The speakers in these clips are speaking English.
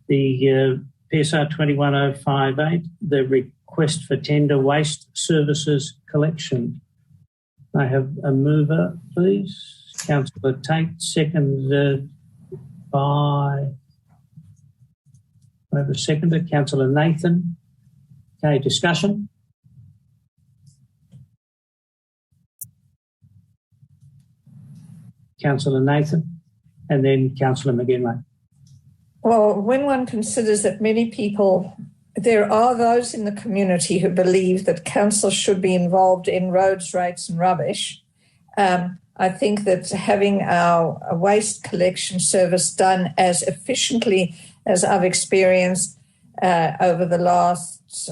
the PSR 21058, the request for tender waste services collection. I have a mover, please. Councillor Tate, seconded by... I have a seconder, Councillor Nathan. Okay, discussion? Councillor Nathan, and then Councillor McGinlay. Well, when one considers that many people, there are those in the community who believe that council should be involved in roads, rates and rubbish, I think that having our waste collection service done as efficiently as I've experienced over the last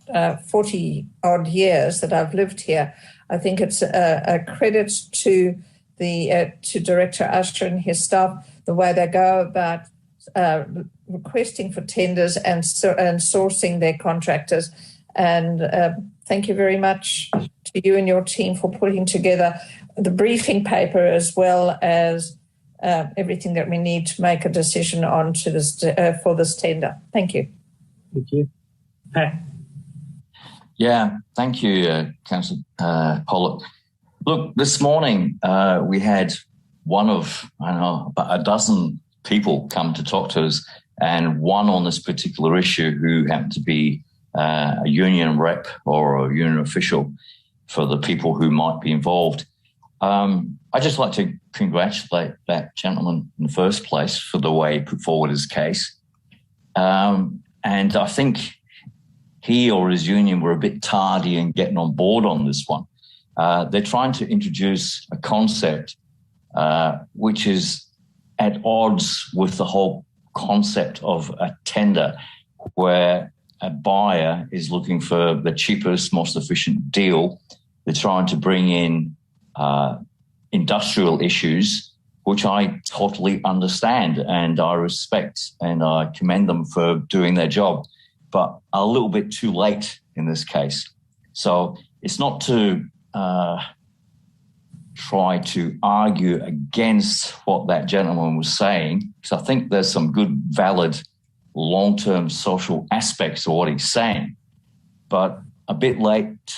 40-odd years that I've lived here, I think it's a credit to to Director Usher and his staff, the way they go about requesting for tenders and sourcing their contractors. And thank you very much to you and your team for putting together the briefing paper as well as everything that we need to make a decision on to this for this tender. Thank you. Thank you. Pat. Yeah, thank you, Councillor Pollock. Look, this morning we had one of, about a dozen people come to talk to us, and one on this particular issue who happened to be a union rep or a union official for the people who might be involved. I'd just like to congratulate that gentleman in the first place for the way he put forward his case. And I think he or his union were a bit tardy in getting on board on this one. They're trying to introduce a concept which is at odds with the whole concept of a tender, where a buyer is looking for the cheapest, most efficient deal. They're trying to bring in industrial issues, which I totally understand and I respect, and I commend them for doing their job, but a little bit too late in this case. So it's not to try to argue against what that gentleman was saying, because I think there's some good, valid, long-term social aspects of what he's saying, but a bit late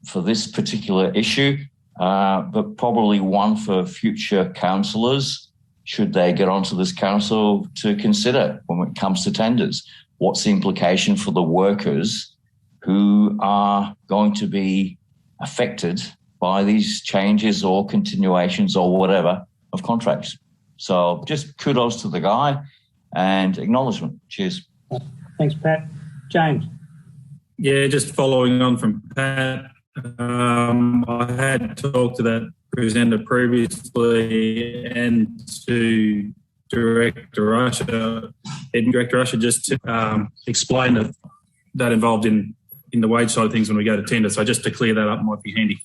for this particular issue, but probably one for future councillors, should they get onto this council, to consider when it comes to tenders. What's the implication for the workers who are going to be affected by these changes or continuations or whatever of contracts? So just kudos to the guy and acknowledgement. Cheers. Thanks, Pat. James. Yeah, just following on from Pat, I had talked to that presenter previously and to Director Usher, just to explain that involved in the wage side of things when we go to tender. So just to clear that up might be handy.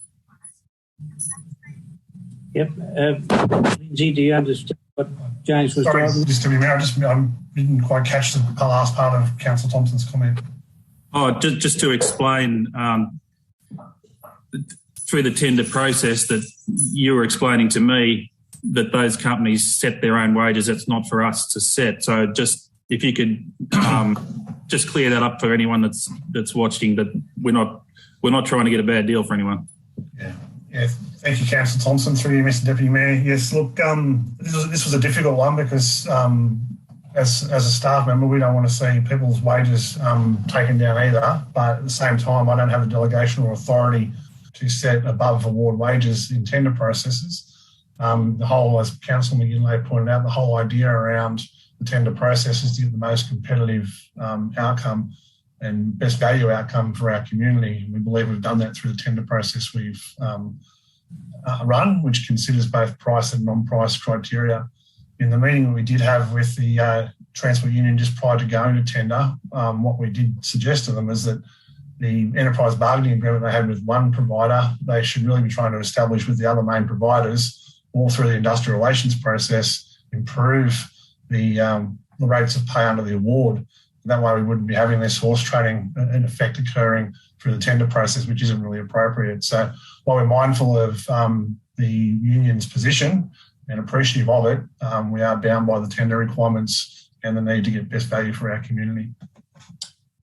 Yep. Lindsay, do you understand what James was driving? Sorry, just to be I didn't quite catch the last part of Councillor Thompson's comment. Oh, just to explain, through the tender process that you were explaining to me, that those companies set their own wages. It's not for us to set. So just if you could just clear that up for anyone that's watching, that we're not trying to get a bad deal for anyone. Yeah. Thank you, Councillor Thompson, through you, Mr. Deputy Mayor. Yes, look, this was a difficult one because as a staff member, we don't want to see people's wages taken down either. But at the same time, I don't have a delegation or authority to set above award wages in tender processes. The whole, as Councillor McGinlay pointed out, the whole idea around the tender process is to get the most competitive outcome and best value outcome for our community. We believe we've done that through the tender process we've run, which considers both price and non-price criteria. In the meeting we did have with the Transport Union just prior to going to tender, what we did suggest to them is that the enterprise bargaining agreement they had with one provider, they should really be trying to establish with the other main providers, all through the industrial relations process, improve the rates of pay under the award. That way we wouldn't be having this horse trading in effect occurring through the tender process, which isn't really appropriate. So while we're mindful of the union's position and appreciative of it, we are bound by the tender requirements and the need to get best value for our community.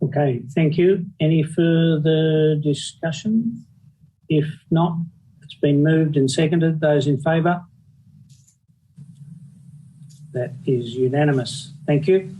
Okay, thank you. Any further discussion? If not, it's been moved and seconded. Those in favour? That is unanimous. Thank you.